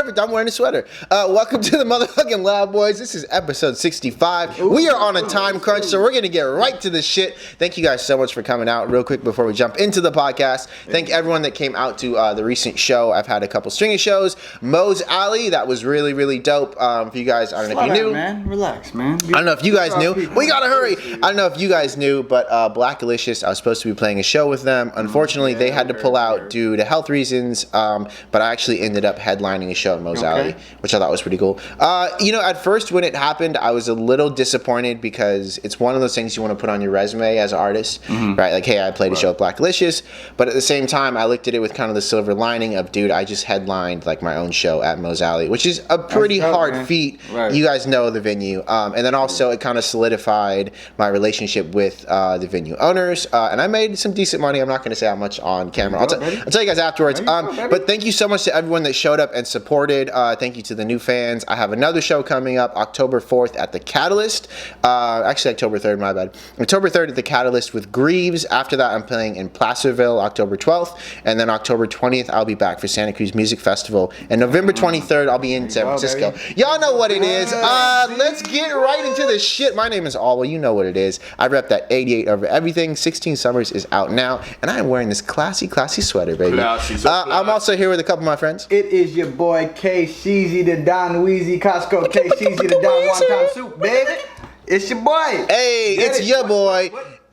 perfect. I'm wearing a sweater. Welcome to the motherfucking Loud Boys. This is episode 65. We are on a time crunch, so we're going to get right to the shit. Thank you guys so much for coming out. Real quick before we jump into the podcast, thank everyone that came out to the recent show. I've had a couple string of shows. Moe's Alley, that was really, really dope. For you guys, I don't know if you knew. Man. Relax, man. I don't know if you guys knew. We gotta hurry. I don't know if you guys knew, but Black Delicious, I was supposed to be playing a show with them. Unfortunately, they had to pull out due to health reasons, but I actually ended up headlining a show in Moe's Alley, which I thought was pretty cool. At first when it happened, I was a little disappointed because it's one of those things you want to put on your resume as an artist, right? Like, hey, I played a show with Black Delicious, but at the same time, I looked at it with kind of the silver lining of, dude, I just headlined like my own show at Moe's Alley, which is a pretty hard feat. Right. You guys know the venue, and then also it kind of solidified my relationship with the venue owners, and I made some decent money. I'm not going to say how much on camera. I'll tell you guys afterwards. But thank you so much to everyone that showed up and supported. Thank you to the new fans. I have another show coming up October 4th at the Catalyst. Actually, October 3rd, my bad. October 3rd at the Catalyst with Greaves. After that, I'm playing in Placerville October 12th. And then October 20th, I'll be back for Santa Cruz Music Festival. And November 23rd, I'll be in San Francisco. Y'all know what it is. Let's get right into the shit. My name is Alwa. You know what it is. I rep that 88 over everything. 16 Summers is out now. And I'm wearing this classy sweater, baby. I'm also here with a couple of my friends. It is your boy K-Sheezy, the Don Weezy, Costco K-Sheezy, the Don Wonton Soup, baby. It's your boy. Hey, it's your boy.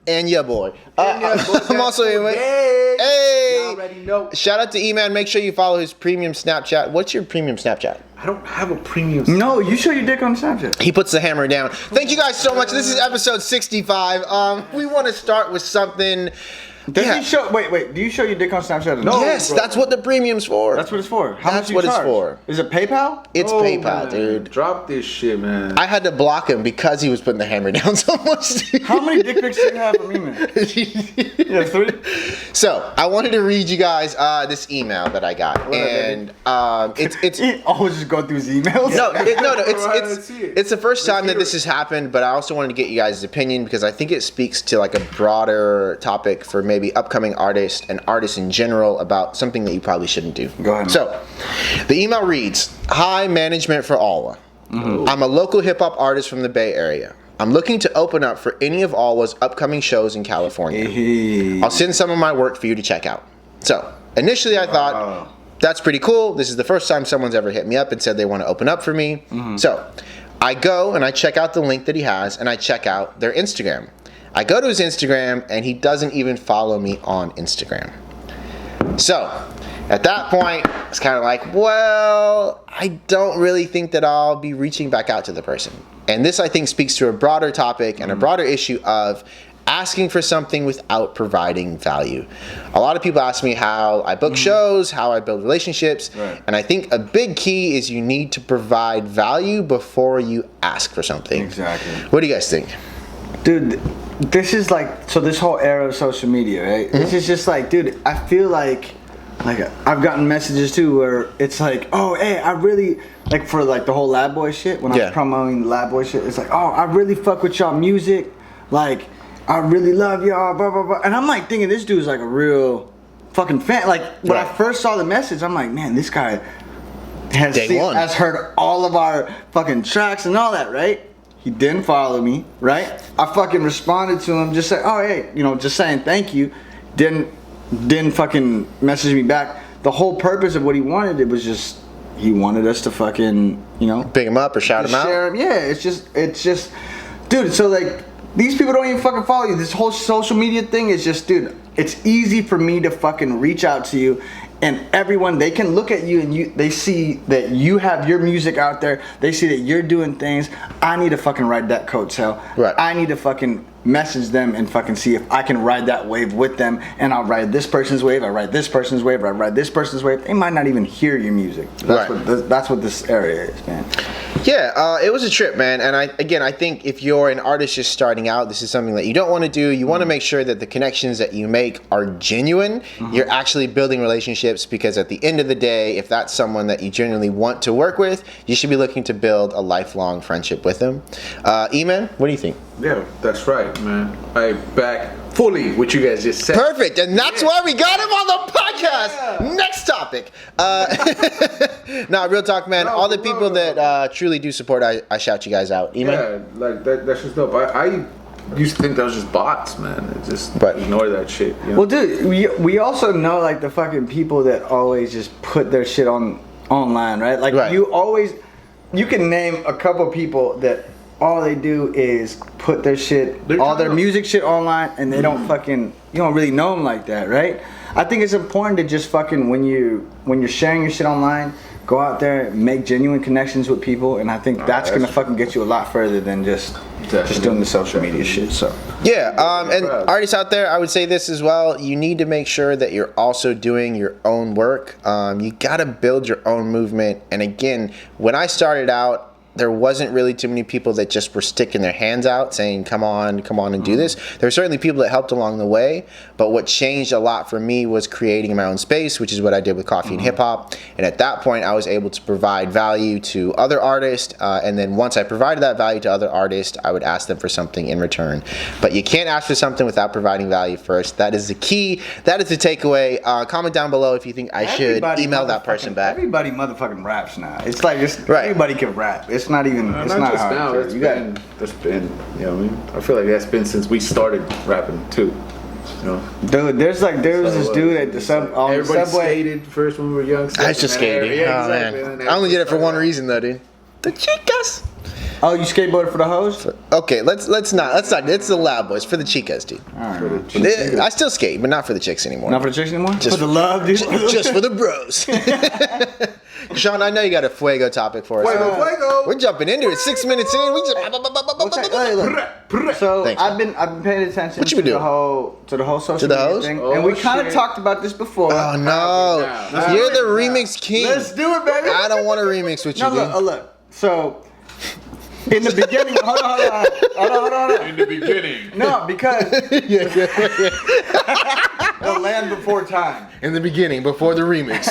And your boy. I'm also here with. Hey. You already know. Shout out to E-Man. Make sure you follow his premium Snapchat. What's your premium Snapchat? I don't have a premium Snapchat. No, you show your dick on Snapchat. He puts the hammer down. Thank you guys so much. This is episode 65. We want to start with something. Does he show? Wait. Do you show your dick on Snapchat? No. Yes, that's what the premium's for. That's what it's for. How that's much what you charge? It's for. Is it PayPal? It's PayPal, dude. Drop this shit, man. I had to block him because he was putting the hammer down so much. How many dick pics do you have from me, man? Yeah, 3. So I wanted to read you guys this email that I got, and it's always just go through his emails. No, it's the first time that this has happened, but I also wanted to get you guys' opinion because I think it speaks to like a broader topic for maybe upcoming artists and artists in general about something that you probably shouldn't do. Go ahead. So, the email reads, "Hi, management for Alwa. I'm a local hip-hop artist from the Bay Area. I'm looking to open up for any of Alwa's upcoming shows in California. I'll send some of my work for you to check out." So, initially I thought, that's pretty cool. This is the first time someone's ever hit me up and said they want to open up for me. So, I go and I check out the link that he has and I check out their Instagram. I go to his Instagram and he doesn't even follow me on Instagram. So, at that point, it's kind of like, well, I don't really think that I'll be reaching back out to the person. And this, I think, speaks to a broader topic and a broader issue of asking for something without providing value. A lot of people ask me how I book shows, how I build relationships, and I think a big key is you need to provide value before you ask for something. Exactly. What do you guys think? Dude, this is like, so this whole era of social media, right? This is just like, dude, I feel like I've gotten messages too where it's like, oh, hey, I really, like for like the whole Lab Boy shit, when I was promoting the Lab Boy shit, it's like, oh, I really fuck with y'all music, like, I really love y'all, blah, blah, blah. And I'm like thinking this dude's like a real fucking fan. Like, when I first saw the message, I'm like, man, this guy has heard all of our fucking tracks and all that, right? He didn't follow me, right? I fucking responded to him, just said, oh, hey, just saying thank you. Didn't fucking message me back. The whole purpose of what he wanted, it was just, he wanted us to fucking, pick him up or shout him out. Yeah, it's just, dude, so like, these people don't even fucking follow you. This whole social media thing is just, dude, it's easy for me to fucking reach out to you. And everyone, they can look at you and they see that you have your music out there. They see that you're doing things. I need to fucking ride that coattail. Right. I need to fucking message them and fucking see if I can ride that wave with them. And I'll ride this person's wave. I ride this person's wave. I ride this person's wave. They might not even hear your music. That's what this area is, man. Yeah, it was a trip, man. And I think if you're an artist just starting out, this is something that you don't want to do. You want to make sure that the connections that you make are genuine. You're actually building relationships, because at the end of the day, if that's someone that you genuinely want to work with, you should be looking to build a lifelong friendship with them. E-Man, what do you think? Yeah, that's right, man. I back fully what you guys just said. Perfect, and that's why we got him on the podcast. Yeah. Next topic. No, real talk, man. No, All the for people real. that truly do support, I shout you guys out. Email? Yeah, like that's just dope. I used to think that was just bots, man. Just But- ignore that shit. You know? Well, dude, we also know like the fucking people that always just put their shit online, right? Like Right. you can name a couple people that all they do is put their shit, They're all their trying to- music shit online, and they don't fucking, you don't really know them like that, right? I think it's important to just fucking when you're sharing your shit online, go out there and make genuine connections with people, and I think that's gonna that's fucking get you a lot further than just doing the social media shit. So Yeah, and artists out there, I would say this as well. You need to make sure that you're also doing your own work. You got to build your own movement. And again, when I started out, there wasn't really too many people that just were sticking their hands out saying, come on and do this. There were certainly people that helped along the way, but what changed a lot for me was creating my own space, which is what I did with Coffee and Hip Hop. And at that point, I was able to provide value to other artists, and then once I provided that value to other artists, I would ask them for something in return. But you can't ask for something without providing value first. That is the key. That is the takeaway. Comment down below if you think I should everybody email that person motherfucking- back. Everybody motherfucking raps now. It's like Right. everybody can rap. It's not even. It's not not just hard. now. to- That's you got been, you know what I mean? I feel like that's been since we started rapping too. You know? dude. There was this dude at the on the Everybody subway. skated first when we were young. I was just skating. Yeah, Oh exactly. man, And I only did it for one everybody reason though, dude. The chicas. Oh, you skateboarded for the hoes? Okay, let's not. It's the loud boys for the chicas, dude. I still skate, but not for the chicks anymore. Not for the chicks anymore. Just for the love, dude. just for the bros. Sean, I know you got a fuego topic for us. Fuego. We're jumping into it. 6 minutes in, we just. Hey, look. So Thanks, I've been paying attention What you to been the doing? whole social To the media hoes? thing, Oh, and we kind of shit. talked about this before. Oh no, Now. you're the remix king. Let's do it, baby. I don't want to remix with you, No, dude. look, look. So in the beginning, hold on. In the beginning. No, because the land before time. In the beginning, before the remix.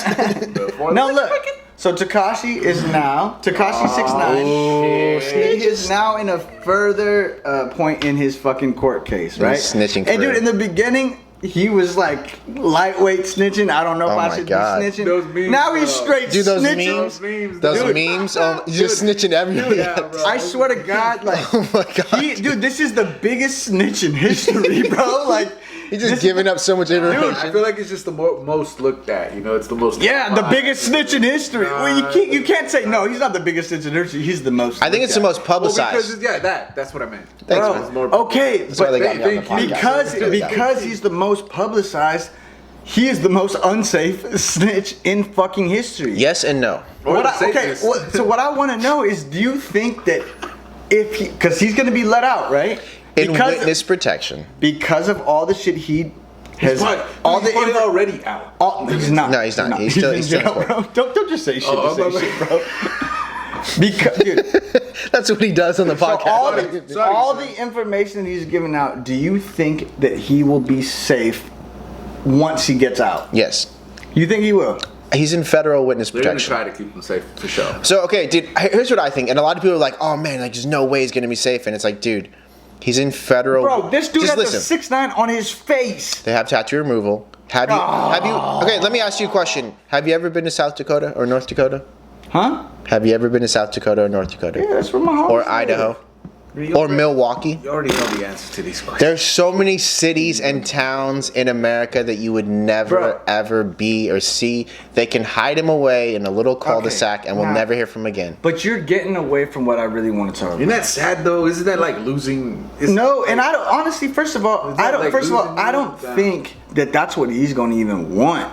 No, look. So Tekashi is now TEKASHI69. Oh, He is now in a further point in his fucking court case, right? snitching And for dude, it. in the beginning, he was like lightweight snitching. I don't know if Oh I my should God. be snitching. Those memes, now he's bro. straight Dude, those snitching. memes, Those memes. those Dude. memes, you're just snitching everybody. Yeah, bro. I swear to God, like, Oh my God, dude, this is the biggest snitch in history, bro. Like, He's just this- giving up so much information. I feel like it's just the most looked at. You know, it's the most. Yeah, the biggest snitch in history. Well, Nah. you can't say no. He's not the biggest snitch in history. He's the most. I think it's the looked most Well, publicized. because that's what I meant. Thanks, at. man. It's more- Okay, That's why they got me on the thank you. podcast. because he's the most publicized. He is the most unsafe snitch in fucking history. Yes and no. Or What the okay, safest. so what I want to know is, do you think that because he's going to be let out, right? In Because witness protection. because of all the shit he has, But all he's the probably info- already out. he's not. No, he's not. He's still- in he's still in jail, court. bro. Don't just say shit Oh, to say shit, bro. Because, dude, That's what he does on the so podcast. all the information that he's giving out, do you think that he will be safe once he gets out? Yes. You think he will? He's in federal witness They're gonna protection. try to keep him safe for sure. So, okay, dude, here's what I think. And a lot of people are like, oh, man, like, there's no way he's going to be safe. And it's like, dude, he's in federal... Bro, this dude Just has listen. a 6'9" on his face. They have tattoo removal. Have you... Okay, let me ask you a question. Have you ever been to South Dakota or North Dakota? Huh? Have you ever been to South Dakota or North Dakota? Yeah, that's where my house Or is. Idaho? You Or already- Milwaukee? You already know the answer to these questions. There's so many cities and towns in America that you would never, Bro. ever be or see. They can hide him away in a little cul-de-sac and we'll nah. never hear from him again. But you're getting away from what I really want to talk about. Isn't that sad though? Isn't that like losing? No, and I don't. Honestly, first of all, Is that like losing I don't down? think that that's what he's going to even want.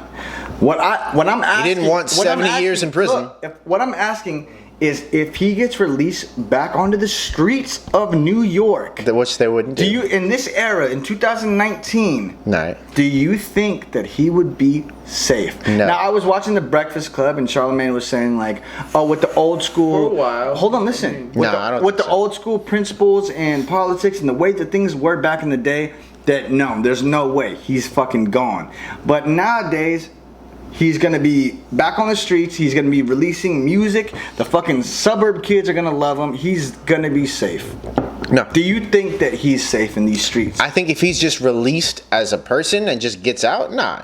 What I'm asking, didn't want what I'm 70 years in prison. Look, what I'm asking is if he gets released back onto the streets of New York. Which they wouldn't do. Do you, in this era, in 2019, No. do you think that he would be safe? No. Now, I was watching The Breakfast Club, and Charlamagne was saying, like, oh, with the old school... For a while. Hold on, listen. With No, the, I don't with think the so. old school principles and politics and the way that things were back in the day, that no, there's no way. He's fucking gone. But nowadays... He's gonna be back on the streets. He's gonna be releasing music. The fucking suburb kids are gonna love him. He's gonna be safe. No. Do you think that he's safe in these streets? I think if he's just released as a person and just gets out, nah.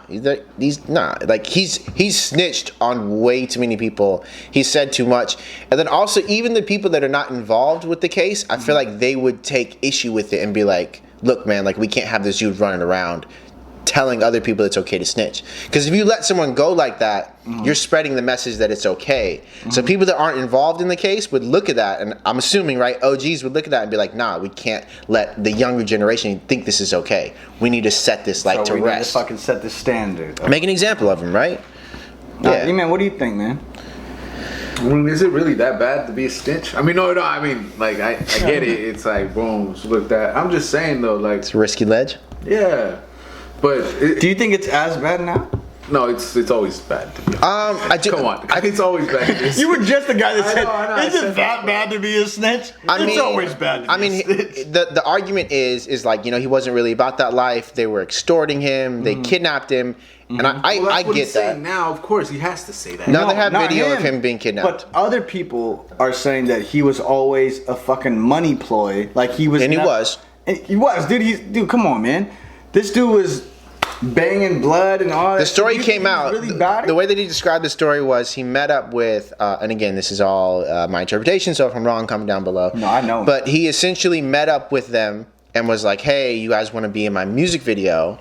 He's not. Like, he's snitched on way too many people. He said too much. And then also, even the people that are not involved with the case, I feel like they would take issue with it and be like, look, man, like, we can't have this dude running around telling other people it's okay to snitch. Because if you let someone go like that, you're spreading the message that it's okay. So people that aren't involved in the case would look at that, and I'm assuming, right, OGs would look at that and be like, nah, we can't let the younger generation think this is okay. We need to set this like to we need to rest. fucking set the standard. Make an example of him, right? Yeah. Man, what do you think, man? I mean, is it really that bad to be a snitch? I mean, no, I mean, like, I get it. It's like, boom, look that. I'm just saying, though, like... It's a risky ledge. Yeah. But... do you think it's as bad now? No, it's always bad to be honest. Come on. It's always bad. You were just the guy that said, I know, is it that bad to be a snitch? It's always bad to be a snitch. The argument is like, you know, he wasn't really about that life. They were extorting him. They kidnapped him. And I get that. Now, of course, he has to say that. Now they have video of him being kidnapped. But other people are saying that he was always a fucking money ploy. Like he was. And he was. And he was, dude. Dude, come on, man. This dude was banging blood and all that. The story came out. Really the way that he described the story was he met up with, and again, this is all my interpretation, so if I'm wrong, comment down below. No, I know. But he essentially met up with them and was like, hey, you guys want to be in my music video?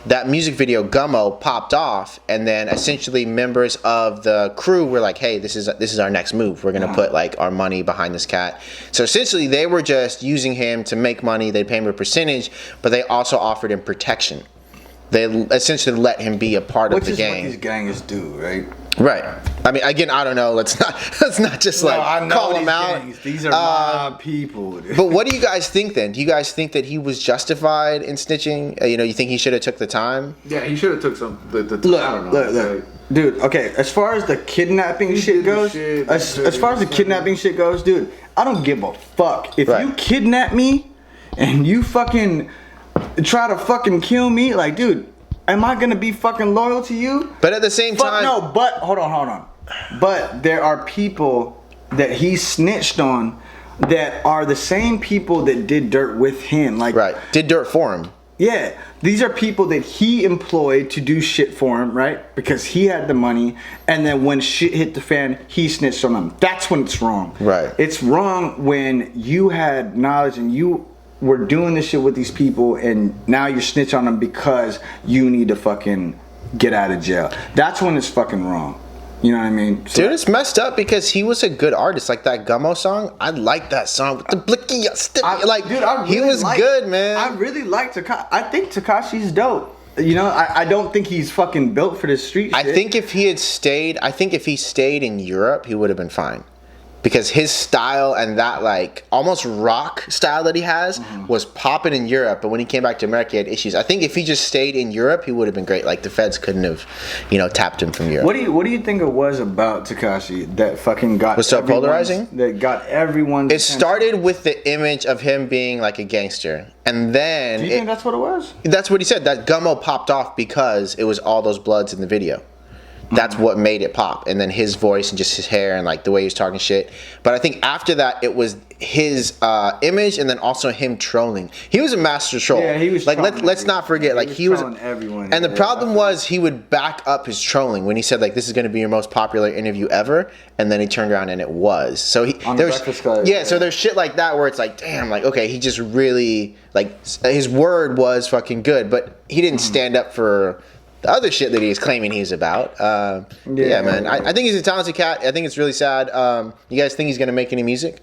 That music video, Gummo, popped off, and then essentially members of the crew were like, hey, this is our next move. We're going to put like our money behind this cat. So essentially they were just using him to make money. They pay him a percentage, but they also offered him protection. They essentially let him be a part of the gang. Which is what these gangs do, right? Right. I mean, again, I don't know. Let's not just like call them out. Gangs. These are my people. Dude. But what do you guys think then? Do you guys think that he was justified in snitching? You know, you think he should have took the time? Yeah, he should have took some. I don't know. Look. Dude, okay, as far as the kidnapping shit goes, as far as the kidnapping shit goes, dude, I don't give a fuck. If you kidnap me and you fucking try to fucking kill me, like, dude, am I gonna be fucking loyal to you? But at the same time, no. But hold on. But there are people that he snitched on that are the same people that did dirt with him. Like, did dirt for him. Yeah, these are people that he employed to do shit for him, right? Because he had the money, and then when shit hit the fan, he snitched on them. That's when it's wrong. Right. It's wrong when you had knowledge and you were doing this shit with these people, and now you snitch on them because you need to fucking get out of jail. That's when it's fucking wrong. You know what I mean? So, dude, it's messed up because he was a good artist. Like that Gummo song, I like that song with the blicky. He was good, man. I really like Tekashi. I think Tekashi's dope. You know, I don't think he's fucking built for this street shit. I think if he stayed in Europe, he would have been fine. Because his style and that like almost rock style that he has was popping in Europe, but when he came back to America, he had issues. I think if he just stayed in Europe, he would have been great. Like the feds couldn't have, tapped him from Europe. What do you think it was about Tekashi that fucking got was so polarizing? That got everyone's It started with the image of him being like a gangster, and then do you think that's what it was? That's what he said. That Gummo popped off because it was all those bloods in the video. That's what made it pop, and then his voice and just his hair and like the way he was talking shit. But I think after that, it was his image and then also him trolling. He was a master troll. Yeah, he was. Like let's not forget, like he was everyone. And the problem was he would back up his trolling when he said like this is going to be your most popular interview ever, and then he turned around and it was. So so there's shit like that where it's like, damn, like okay, he just really like his word was fucking good, but he didn't stand up for the other shit that he's claiming he's about. Yeah, man. I think he's a talented cat. I think it's really sad. You guys think he's going to make any music?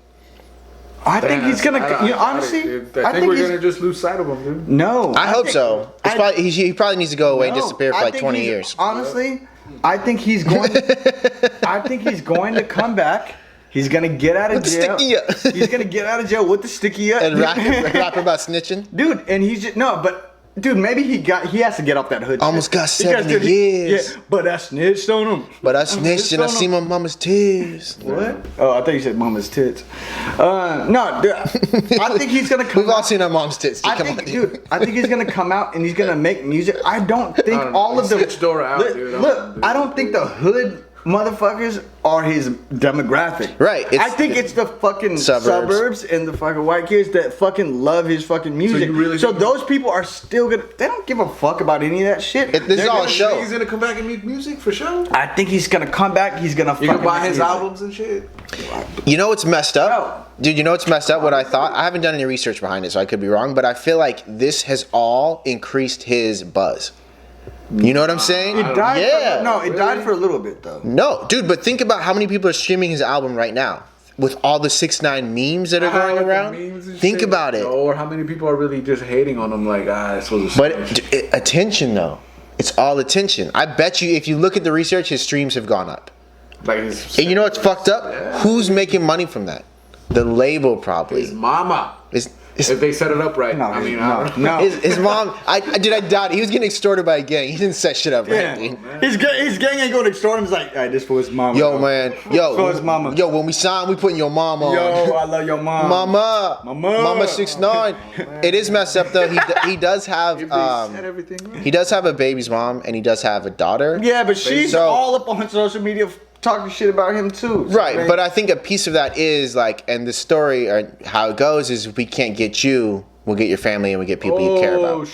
I think he's going to... honestly... I think we're going to just lose sight of him, dude. No. I hope so. He probably needs to go away and disappear for like 20 years. Honestly, I think he's going... I think he's going to come back. He's going to get out of jail. He's going to get out of jail with the stickia. And rap about snitching? Dude, and he's just... No, but... dude, maybe he has to get off that hood. Almost shit. got 70 years. Yeah, but I snitched on him. But I snitched and I see my mama's tears. What? Oh, I thought you said mama's tits. No, dude, I think he's gonna come. We've all seen our mom's tits. I think he's gonna come out and he's gonna make music. I don't think all of the Switch door out, dude. Look, I don't think the hood motherfuckers are his demographic. Right. I think it's the fucking suburbs and the fucking white kids that fucking love his fucking music. So those people are still gonna. They don't give a fuck about any of that shit. This is all a show. He's gonna come back and make music for sure. I think he's gonna come back. He's gonna. You can buy his albums and shit. You know what's messed up? Dude, you know what's messed up? What I thought? I haven't done any research behind it, so I could be wrong, but I feel like this has all increased his buzz. You know what I'm saying? It died. Yeah. It died for a little bit though. No, dude, but think about how many people are streaming his album right now with all the 6ix9ine memes that are going around. Think about it. Or how many people are really just hating on him like, this was a But attention though. It's all attention. I bet you if you look at the research, his streams have gone up. Like and you know what's fucked up? Yeah. Who's making money from that? The label probably. His mama. If they set it up right. No, I mean, no. His mom, I doubt it. He was getting extorted by a gang. He didn't set shit up right. Yeah. His gang ain't going to extort him. He's like, alright, this for his mama. Yo, man. For his mama. Yo, when we sign, we putting your mom on. Yo, I love your mom. Mama 6ix9ine. It is messed up though. He does have he does have a baby's mom and he does have a daughter. Yeah, but she's all up on social media talking shit about him too. So right, but I think a piece of that is like, and the story or how it goes is, if we can't get you, we'll get your family and we get people you care about.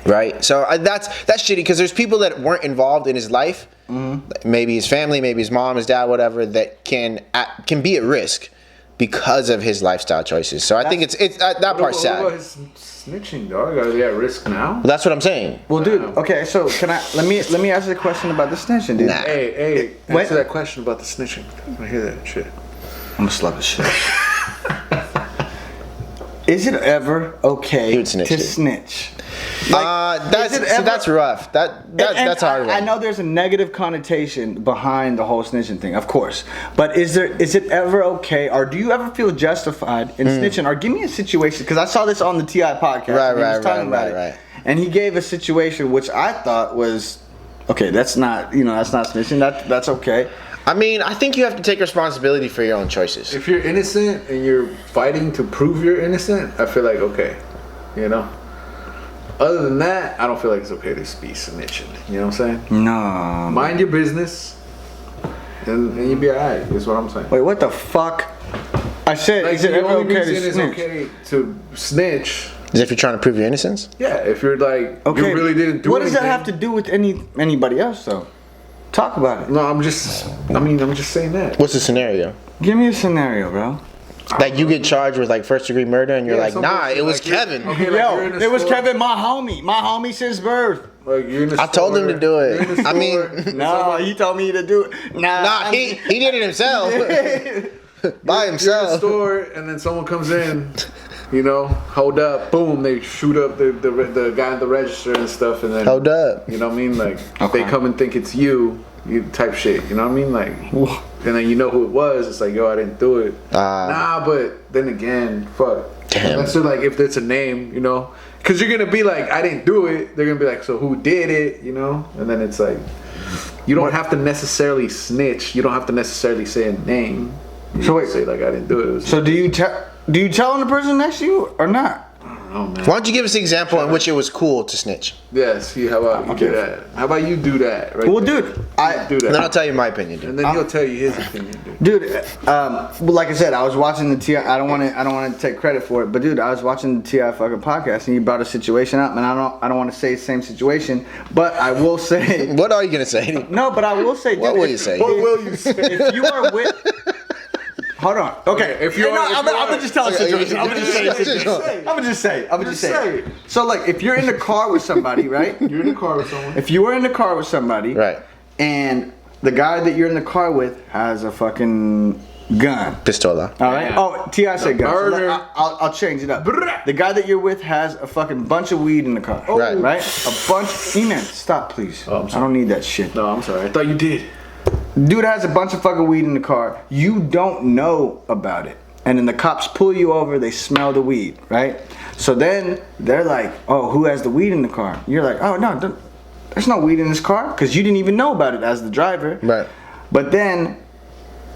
Right, so that's shitty because there's people that weren't involved in his life, maybe his family, maybe his mom, his dad, whatever, that can be at risk because of his lifestyle choices. So I think it's that part's sad. What about his snitching, dog? Are they at risk now? Well, that's what I'm saying. Well, dude. Okay, so let me ask you a question about the snitching, dude. Nah. Hey, answer that question about the snitching. I hear that shit. I'm gonna slap the shit. Is it ever okay to snitch? That's rough. That's hard. I know there's a negative connotation behind the whole snitching thing, of course. But is it ever okay, or do you ever feel justified in snitching? Or give me a situation, because I saw this on the TI podcast. Right. And he gave a situation which I thought was okay. That's not snitching. That's okay. I mean, I think you have to take responsibility for your own choices. If you're innocent and you're fighting to prove you're innocent, I feel like okay, you know. Other than that, I don't feel like it's okay to be snitching. You know what I'm saying? No. Mind your business, and you'll be alright. Is what I'm saying. Wait, what the fuck? I said, like, is it ever okay to snitch? It's okay to snitch. Is if you're trying to prove you're innocence? Yeah, if you're like, you really didn't do what anything. Does that have to do with anybody else though? Talk about it. No, I'm just saying that. What's the scenario? Give me a scenario, bro. Like you get charged with like first-degree murder, and you're like, nah, it was Kevin. Okay, like it was Kevin, my homie since birth. Like you're in the I told him to do it. I mean, no, he told me to do it. Nah, he did it himself. By himself. You're in the store, and then someone comes in. You know, hold up, boom, they shoot up the guy at the register and stuff, and then hold up. You know what I mean? Like they come and think it's you type shit. You know what I mean? Like, and then you know who it was. It's like, yo, I didn't do it. Nah, but then again, fuck. Damn. That's just like if it's a name, you know, because you're gonna be like, I didn't do it. They're gonna be like, so who did it? You know, and then it's like, you don't have to necessarily snitch. You don't have to necessarily say a name. So wait, say like I didn't do it. So do you tell the person next to you or not? I don't know, man. Why don't you give us an example in which it was cool to snitch? Yes. How about you do that? How about you do that? Right. Well, there. dude, I do that. And then I'll tell you my opinion, dude. And then he'll tell you his opinion, dude. Like I said, I was watching the TI. I don't want to take credit for it, but dude, I was watching the TI fucking podcast, and you brought a situation up, and I don't want to say the same situation, but I will say. What are you gonna say? No, but I will say. What will you say? What will you say? If you are with. Hold on. Okay. If you're, I'm gonna just tell a situation. I'm gonna just say. So like, if you're in the car with somebody, right? You're in the car with someone. If you were in the car with somebody, right, and the guy that you're in the car with has a fucking gun, pistola. All right. Oh, T.I. said gun. So I'll change it up. The guy that you're with has a fucking bunch of weed in the car. Right. Right. A bunch. E-man, stop, please. Oh, I don't need that shit. No, I'm sorry. I thought you did. Dude has a bunch of fucking weed in the car. You don't know about it. And then the cops pull you over, they smell the weed, right? So then they're like, oh, who has the weed in the car? You're like, oh, no, there's no weed in this car, because you didn't even know about it as the driver. Right. But then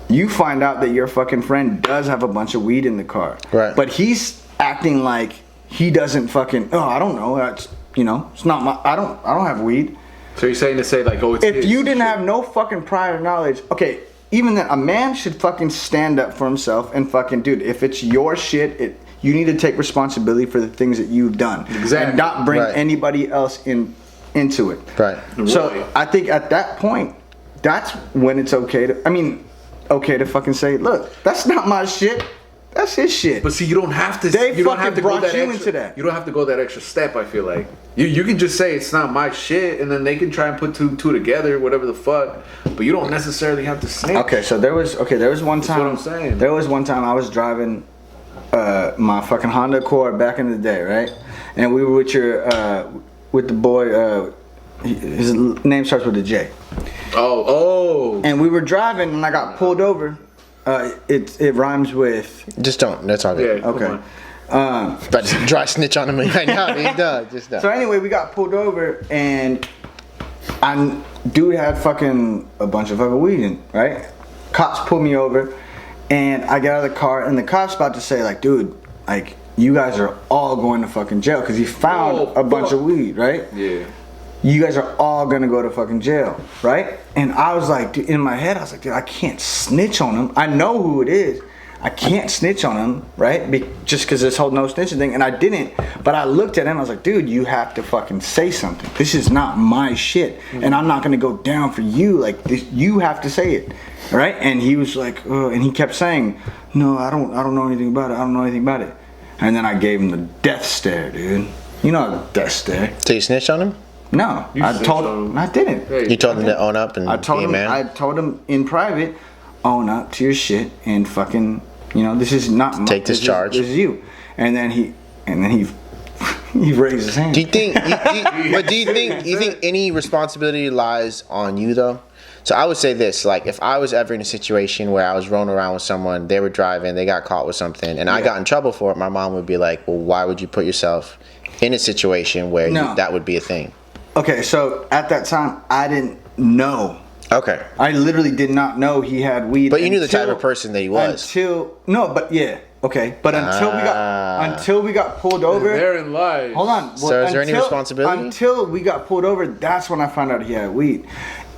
you find out that your fucking friend does have a bunch of weed in the car. Right. But he's acting like he doesn't fucking, oh, I don't know. That's, it's not my, I don't have weed. So you're saying to say like, oh, it's If his you didn't shit. have no fucking prior knowledge, okay, even then, a man should fucking stand up for himself and fucking, dude, if it's your shit, you need to take responsibility for the things that you've done. Exactly. And not bring Right. anybody else into it. Right. So Right. I think at that point, that's when it's okay to fucking say, look, that's not my shit. That's his shit. But see, you don't have to. They you don't have to fucking go brought that you extra, into that. You don't have to go that extra step. I feel like you can just say it's not my shit, and then they can try and put two together, whatever the fuck. But you don't necessarily have to snitch. Okay, so there was one time. what I'm saying. There was one time I was driving my fucking Honda Accord back in the day, right? And we were with with the boy. His name starts with a J. Oh. And we were driving, and I got pulled over. It rhymes with. Just don't. That's all good. Yeah. Come Okay. on. But just dry snitch on him right now, dude. No, just don't. So anyway, we got pulled over, and dude had fucking a bunch of fucking weed in, right? Cops pulled me over, and I get out of the car, and the cop's about to say, like, dude, like, you guys are all going to fucking jail, because he found a bunch of weed, right? Yeah. You guys are all gonna go to fucking jail, right? And I was like, dude, in my head, I was like, dude, I can't snitch on him. I know who it is. I can't snitch on him, right? Just because this whole no snitching thing. And I didn't. But I looked at him. I was like, dude, you have to fucking say something. This is not my shit. And I'm not going to go down for you. Like, you have to say it, right? And he was like, and he kept saying, no, I don't know anything about it. I don't know anything about it. And then I gave him the death stare, dude. You know the death stare. So you snitched on him? No, You I snitched told on him. him. I didn't. Hey, You told him to own up and I told be a him. man? I told him in private, own up to your shit and fucking. This is not my, Take this charge. This is you. And then he he raised his hand. Do you think? Do you think any responsibility lies on you though? So I would say this: like, if I was ever in a situation where I was rolling around with someone, they were driving, they got caught with something, and I got in trouble for it, my mom would be like, "Well, why would you put yourself in a situation where that would be a thing?" Okay, so at that time, I didn't know. Okay. I literally did not know he had weed. But you knew the type of person that he was. Okay, but until we got pulled over. Therein lies. Hold on. Well, So is there any responsibility? Until we got pulled over, that's when I found out he had weed.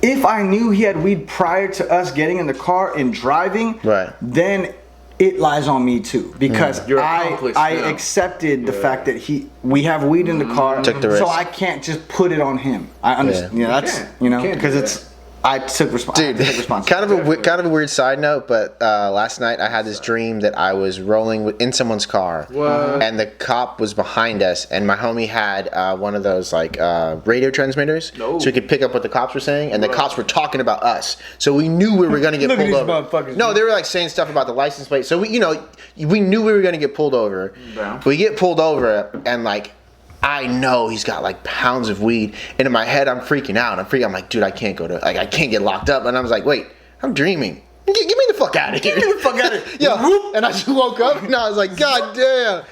If I knew he had weed prior to us getting in the car and driving, Right. then it lies on me too, because You're accomplished I now. accepted the fact that we have weed in the car, Took the so risk. I can't just put it on him. I understand. Yeah. That's can't. You can't because do it's. I took responsibility. Dude, kind of a weird side note, but last night I had this dream that I was rolling in someone's car, What? and the cop was behind us, and my homie had one of those like radio transmitters, No. so he could pick up what the cops were saying, and the cops were talking about us, so we knew we were gonna get Look at pulled these over. motherfuckers, No, man. they were like saying stuff about the license plate, so we knew we were gonna get pulled over. Yeah. We get pulled over, and like, I know he's got like pounds of weed, and in my head I'm freaking out. I'm like, dude, I can't get locked up. And I was like, wait, I'm dreaming. Get me the fuck out of here. Get me the fuck out of here. Yo, and I just woke up and I was like, God damn.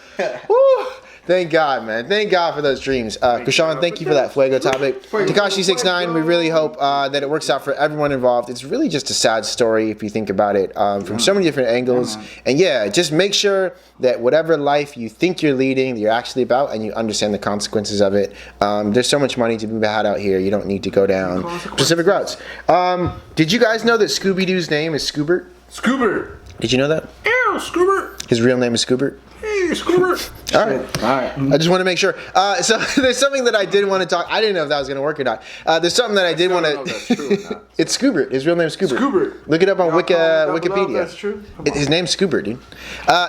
Woo. Thank God, man. Thank God for those dreams. Kushan, thank you for that Fuego topic. TEKASHI69, we really hope that it works out for everyone involved. It's really just a sad story if you think about it from so many different angles. And yeah, just make sure that whatever life you think you're leading, that you're actually about, and you understand the consequences of it. There's so much money to be had out here. You don't need to go down specific routes. Did you guys know that Scooby-Doo's name is Scoobert? Scoobert. Did you know that? Ew, Scoobert. His real name is Scoobert? Hey, Scoobert. All right. I just want to make sure. So there's something that I did want to talk. I didn't know if that was going to work or not. There's something that I did want don't know if that's true or to. not. It's Scoobert. His real name's Scoobert. Scoobert. Look it up on Y'all comment down below Wikipedia. if that's true. Come on. His name's Scoobert, dude.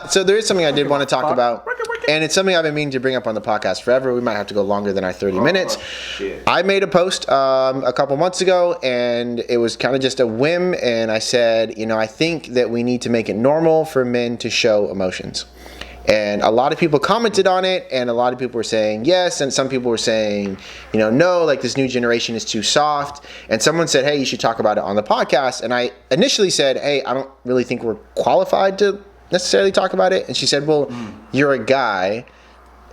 So there is something I did want to talk about, and it's something I've been meaning to bring up on the podcast forever. We might have to go longer than our 30 minutes. Shit. I made a post a couple months ago, and it was kind of just a whim, and I said, I think that we need to make it normal for men to show emotions. And a lot of people commented on it, and a lot of people were saying yes, and some people were saying, no, like this new generation is too soft. And someone said, hey, you should talk about it on the podcast. And I initially said, hey, I don't really think we're qualified to necessarily talk about it. And she said, well, you're a guy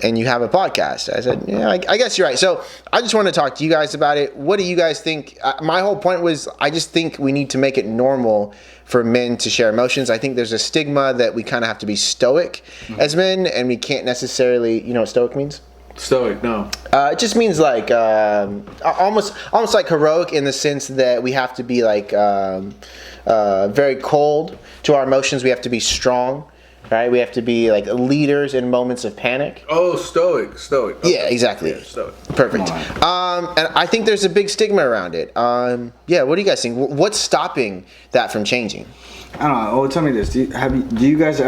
and you have a podcast. I said, yeah, I guess you're right. So I just want to talk to you guys about it. What do you guys think? My whole point was, I just think we need to make it normal for men to share emotions. I think there's a stigma that we kind of have to be stoic as men, and we can't necessarily, you know what stoic means? Stoic, no. It just means like almost like heroic, in the sense that we have to be like very cold to our emotions. We have to be strong, right? We have to be like leaders in moments of panic. Oh, stoic. Okay. Yeah, exactly. Yeah, stoic. Perfect. And I think there's a big stigma around it. Yeah, what do you guys think? What's stopping that from changing? I don't know. Well, tell me this: do you guys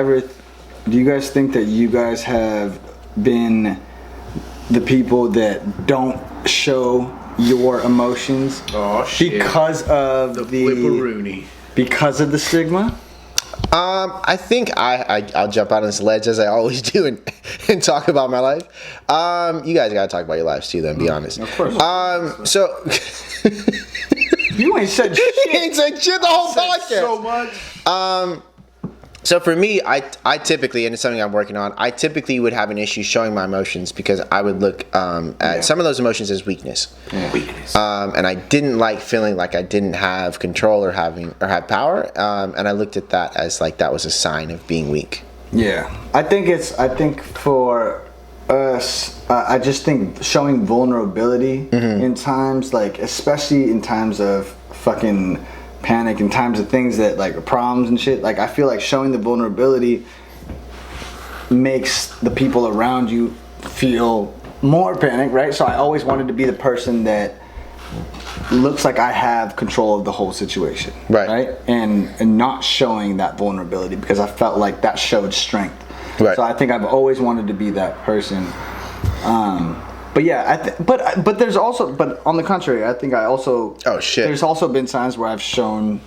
think that you guys have been the people that don't show your emotions because of because of the stigma? I think I'll jump out on this ledge, as I always do, and talk about my life. You guys gotta talk about your lives too, then. Be honest. Of course. So you ain't said shit. You ain't said shit the whole podcast. So much. So for me, I typically, and it's something I'm working on, I typically would have an issue showing my emotions, because I would look at some of those emotions as weakness. Yeah. Weakness. And I didn't like feeling like I didn't have control or have power. And I looked at that as like that was a sign of being weak. Yeah. I think for us, I just think showing vulnerability in times, like especially in times of fucking panic, in times of things that like problems and shit, like I feel like showing the vulnerability makes the people around you feel more panic, right? So I always wanted to be the person that looks like I have control of the whole situation, right? And not showing that vulnerability, because I felt like that showed strength. Right. So I think I've always wanted to be that person. But yeah, but there's also, but on the contrary, I think I also. Oh shit! There's also been times where I've shown.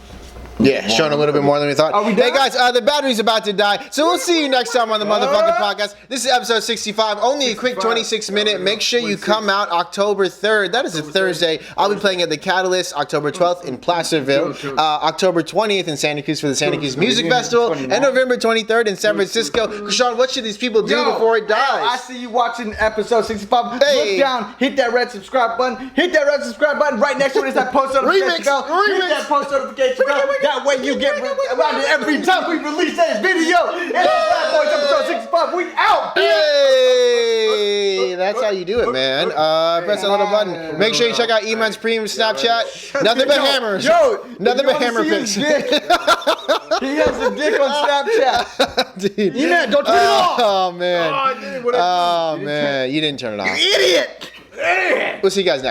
Yeah, shown a little bit more than we thought. Are we done? Hey guys, the battery's about to die, so we'll see you next time on the motherfucking podcast. This is episode 65. Only a quick 26-minute. Make sure you come out October 3rd. That is a Thursday. I'll be playing at the Catalyst October 12th in Placerville, October 20th in Santa Cruz for the Santa Cruz Music Festival, and November 23rd in San Francisco. Sean, what should these people do before it dies? I see you watching episode 65. Hey. Look down, hit that red subscribe button. Hit that red subscribe button. Right next to it is that post notification bell. Hit that post notification bell. That way you get around every time we release that video. And Bad Boys episode 65. We out. Hey, that's how you do it, man. Press that little button. Make sure you check out Eman's premium Snapchat. Nothing but hammers. Nothing but hammer pics. He has a dick on Snapchat. Dude. Eman, don't turn it off. Oh man. Oh man, you didn't turn it off. You idiot. We'll see you guys next.